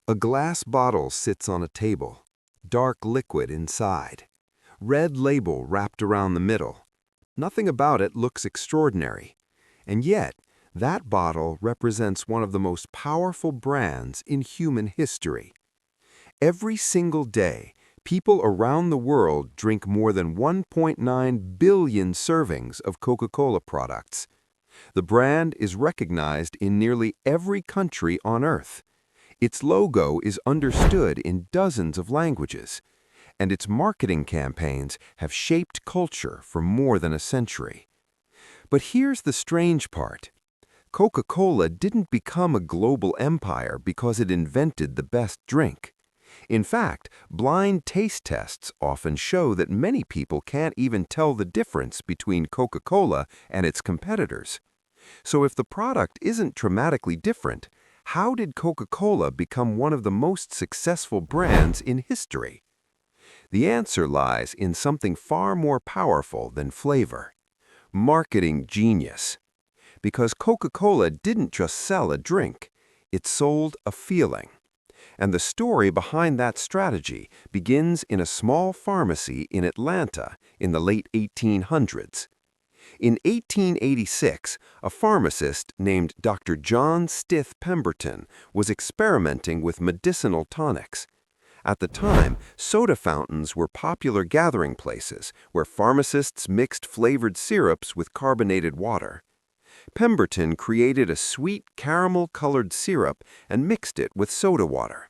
A glass bottle sits on a table, dark liquid inside, red label wrapped around the middle. Nothing about it looks extraordinary, and yet that bottle represents one of the most powerful brands in human history. Every single day, people around the world drink more than 1.9 billion servings of Coca-Cola products. The brand is recognized in nearly every country on Earth. Its logo is understood in dozens of languages, and its marketing campaigns have shaped culture for more than a century. But here's the strange part. Coca-Cola didn't become a global empire because it invented the best drink. In fact, blind taste tests often show that many people can't even tell the difference between Coca-Cola and its competitors. So if the product isn't dramatically different, how did Coca-Cola become one of the most successful brands in history? The answer lies in something far more powerful than flavor: marketing genius. Because Coca-Cola didn't just sell a drink, it sold a feeling. And the story behind that strategy begins in a small pharmacy in Atlanta in the late 1800s. In 1886, a pharmacist named Dr. John Stith Pemberton was experimenting with medicinal tonics. At the time, soda fountains were popular gathering places where pharmacists mixed flavored syrups with carbonated water. Pemberton created a sweet caramel-colored syrup and mixed it with soda water.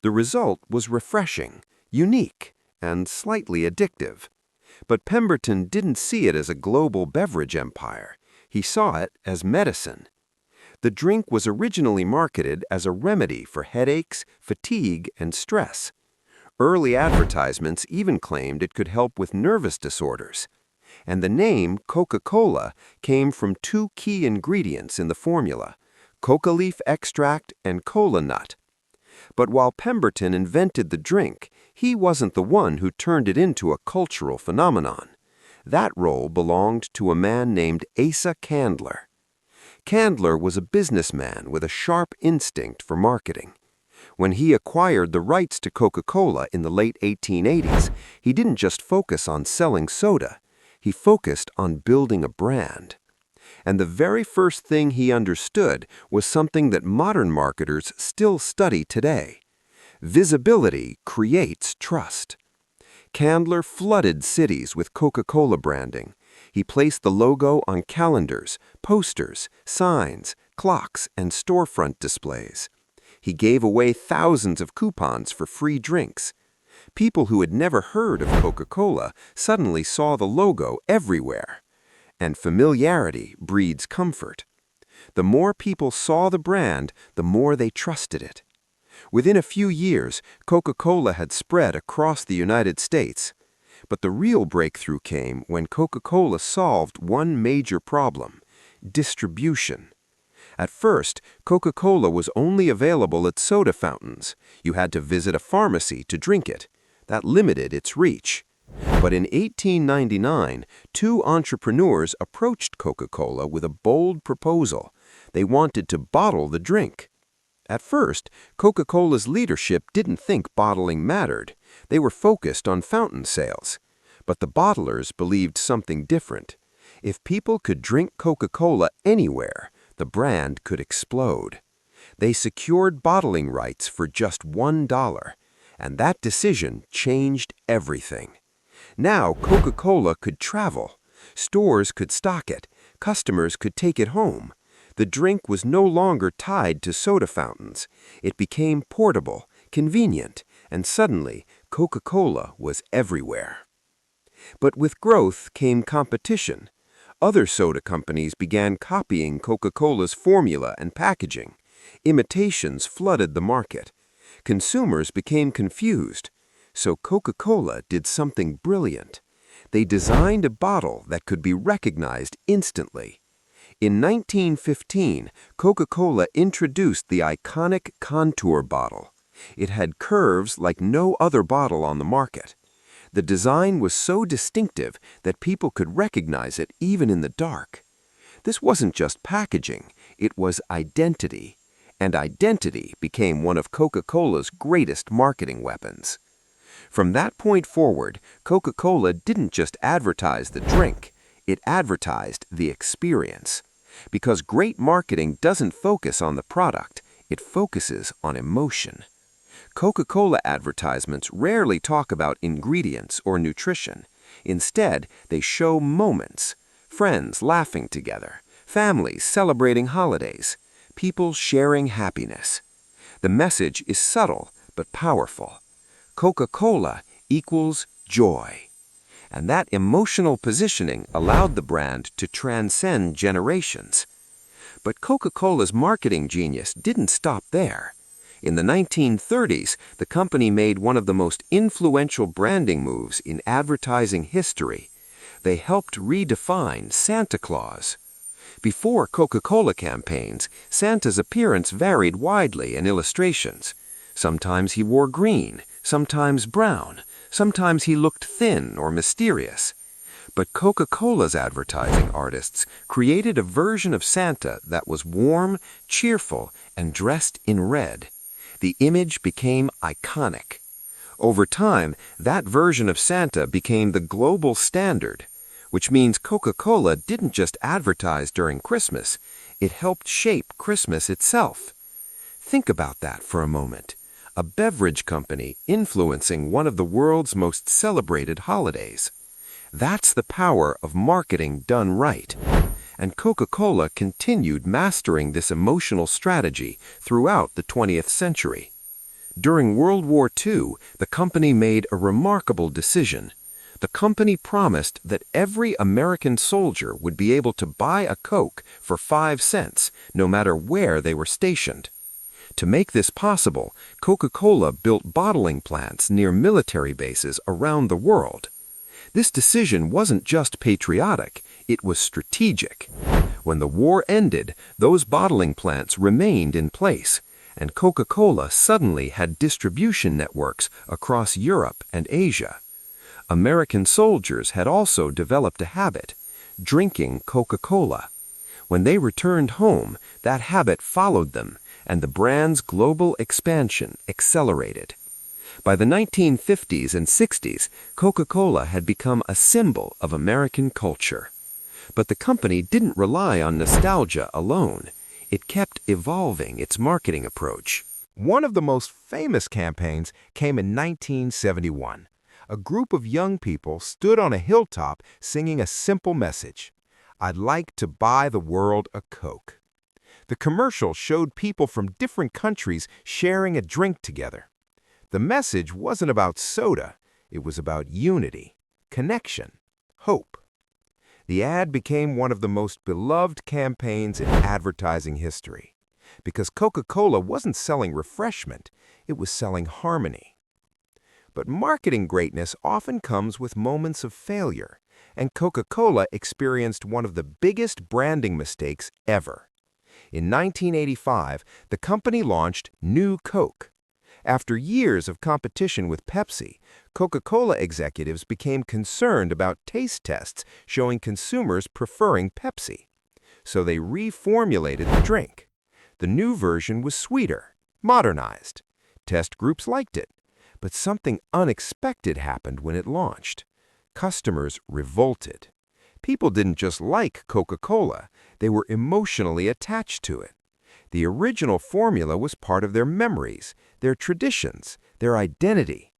The result was refreshing, unique, and slightly addictive. But Pemberton didn't see it as a global beverage empire. He saw it as medicine. The drink was originally marketed as a remedy for headaches, fatigue, and stress. Early advertisements even claimed it could help with nervous disorders. And the name Coca-Cola came from two key ingredients in the formula: coca leaf extract and cola nut. But while Pemberton invented the drink, he wasn't the one who turned it into a cultural phenomenon. That role belonged to a man named Asa Candler. Candler was a businessman with a sharp instinct for marketing. When he acquired the rights to Coca-Cola in the late 1880s, he didn't just focus on selling soda. He focused on building a brand. And the very first thing he understood was something that modern marketers still study today: visibility creates trust. Candler flooded cities with Coca-Cola branding. He placed the logo on calendars, posters, signs, clocks, and storefront displays. He gave away thousands of coupons for free drinks. People who had never heard of Coca-Cola suddenly saw the logo everywhere. And familiarity breeds comfort. The more people saw the brand, the more they trusted it. Within a few years, Coca-Cola had spread across the United States. But the real breakthrough came when Coca-Cola solved one major problem: distribution. At first, Coca-Cola was only available at soda fountains. You had to visit a pharmacy to drink it. That limited its reach. But in 1899, two entrepreneurs approached Coca-Cola with a bold proposal. They wanted to bottle the drink. At first, Coca-Cola's leadership didn't think bottling mattered. They were focused on fountain sales. But the bottlers believed something different. If people could drink Coca-Cola anywhere, the brand could explode. They secured bottling rights for just $1, and that decision changed everything. Now Coca-Cola could travel. Stores could stock it. Customers could take it home. The drink was no longer tied to soda fountains. It became portable, convenient, and suddenly Coca-Cola was everywhere. But with growth came competition. Other soda companies began copying Coca-Cola's formula and packaging. Imitations flooded the market. Consumers became confused. So Coca-Cola did something brilliant. They designed a bottle that could be recognized instantly. In 1915, Coca-Cola introduced the iconic Contour bottle. It had curves like no other bottle on the market. The design was so distinctive that people could recognize it even in the dark. This wasn't just packaging, it was identity. and identity became one of Coca-Cola's greatest marketing weapons. From that point forward, Coca-Cola didn't just advertise the drink, it advertised the experience. Because great marketing doesn't focus on the product, it focuses on emotion. Coca-Cola advertisements rarely talk about ingredients or nutrition. Instead, they show moments, friends laughing together, families celebrating holidays, people sharing happiness. The message is subtle but powerful. Coca-Cola equals joy. And that emotional positioning allowed the brand to transcend generations. But Coca-Cola's marketing genius didn't stop there. In the 1930s, the company made one of the most influential branding moves in advertising history. They helped redefine Santa Claus. Before Coca-Cola campaigns, Santa's appearance varied widely in illustrations. Sometimes he wore green, sometimes brown, sometimes he looked thin or mysterious. But Coca-Cola's advertising artists created a version of Santa that was warm, cheerful, and dressed in red. The image became iconic. Over time, that version of Santa became the global standard, which means Coca-Cola didn't just advertise during Christmas, it helped shape Christmas itself. Think about that for a moment. A beverage company influencing one of the world's most celebrated holidays. That's the power of marketing done right. And Coca-Cola continued mastering this emotional strategy throughout the 20th century. During World War II, the company made a remarkable decision. The company promised that every American soldier would be able to buy a Coke for 5 cents, no matter where they were stationed. To make this possible, Coca-Cola built bottling plants near military bases around the world. This decision wasn't just patriotic, it was strategic. When the war ended, those bottling plants remained in place, and Coca-Cola suddenly had distribution networks across Europe and Asia. American soldiers had also developed a habit, drinking Coca-Cola. When they returned home, that habit followed them, and the brand's global expansion accelerated. By the 1950s and 60s, Coca-Cola had become a symbol of American culture. But the company didn't rely on nostalgia alone. It kept evolving its marketing approach. One of the most famous campaigns came in 1971. A group of young people stood on a hilltop singing a simple message: "I'd like to buy the world a Coke." The commercial showed people from different countries sharing a drink together. The message wasn't about soda, it was about unity, connection, hope. The ad became one of the most beloved campaigns in advertising history, because Coca-Cola wasn't selling refreshment, it was selling harmony. But marketing greatness often comes with moments of failure, and Coca-Cola experienced one of the biggest branding mistakes ever. In 1985, the company launched New Coke. After years of competition with Pepsi, Coca-Cola executives became concerned about taste tests showing consumers preferring Pepsi. So they reformulated the drink. The new version was sweeter, modernized. Test groups liked it. But something unexpected happened when it launched. Customers revolted. People didn't just like Coca-Cola, they were emotionally attached to it. The original formula was part of their memories, their traditions, their identity.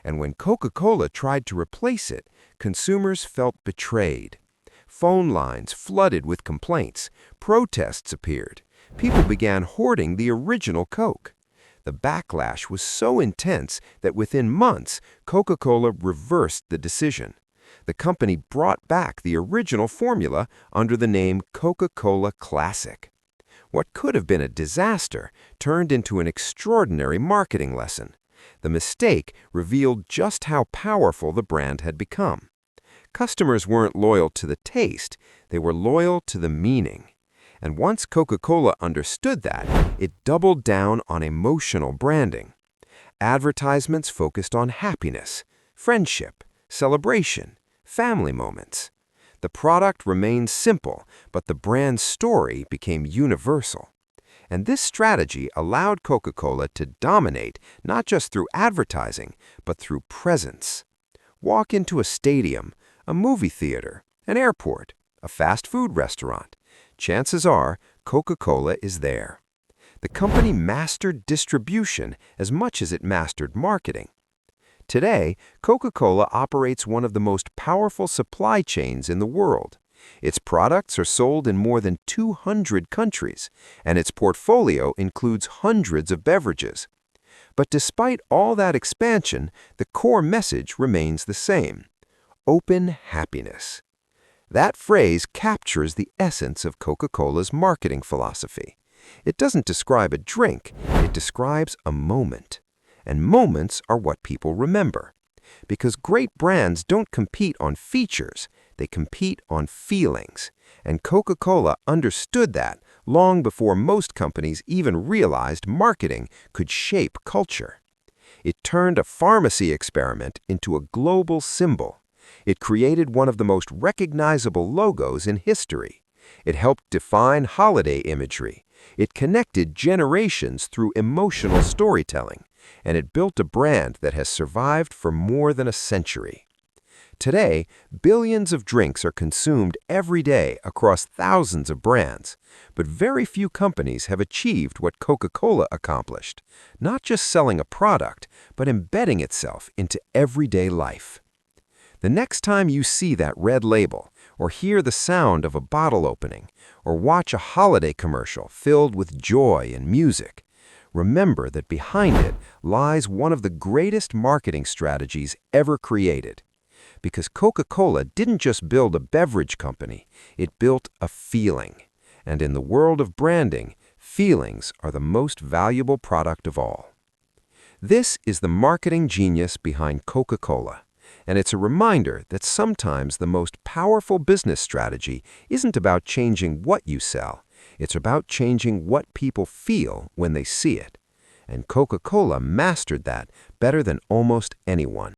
And when Coca-Cola tried to replace it, consumers felt betrayed. Phone lines flooded with complaints, protests appeared. People began hoarding the original Coke. The backlash was so intense that within months, Coca-Cola reversed the decision. The company brought back the original formula under the name Coca-Cola Classic. What could have been a disaster turned into an extraordinary marketing lesson. The mistake revealed just how powerful the brand had become. Customers weren't loyal to the taste, they were loyal to the meaning. And once Coca-Cola understood that, it doubled down on emotional branding. Advertisements focused on happiness, friendship, celebration, family moments. The product remained simple, but the brand's story became universal. And this strategy allowed Coca-Cola to dominate not just through advertising, but through presence. Walk into a stadium, a movie theater, an airport, a fast food restaurant. Chances are Coca-Cola is there. The company mastered distribution as much as it mastered marketing. Today, Coca-Cola operates one of the most powerful supply chains in the world. Its products are sold in more than 200 countries, and its portfolio includes hundreds of beverages. But despite all that expansion, the core message remains the same: open happiness. That phrase captures the essence of Coca-Cola's marketing philosophy. It doesn't describe a drink, it describes a moment. And moments are what people remember. Because great brands don't compete on features, they compete on feelings. And Coca-Cola understood that long before most companies even realized marketing could shape culture. It turned a pharmacy experiment into a global symbol. It created one of the most recognizable logos in history. It helped define holiday imagery. It connected generations through emotional storytelling. And it built a brand that has survived for more than a century. Today, billions of drinks are consumed every day across thousands of brands, but very few companies have achieved what Coca-Cola accomplished, not just selling a product, but embedding itself into everyday life. The next time you see that red label, or hear the sound of a bottle opening, or watch a holiday commercial filled with joy and music, remember that behind it lies one of the greatest marketing strategies ever created. Because Coca-Cola didn't just build a beverage company, it built a feeling. And in the world of branding, feelings are the most valuable product of all. This is the marketing genius behind Coca-Cola. And it's a reminder that sometimes the most powerful business strategy isn't about changing what you sell. It's about changing what people feel when they see it. And Coca-Cola mastered that better than almost anyone.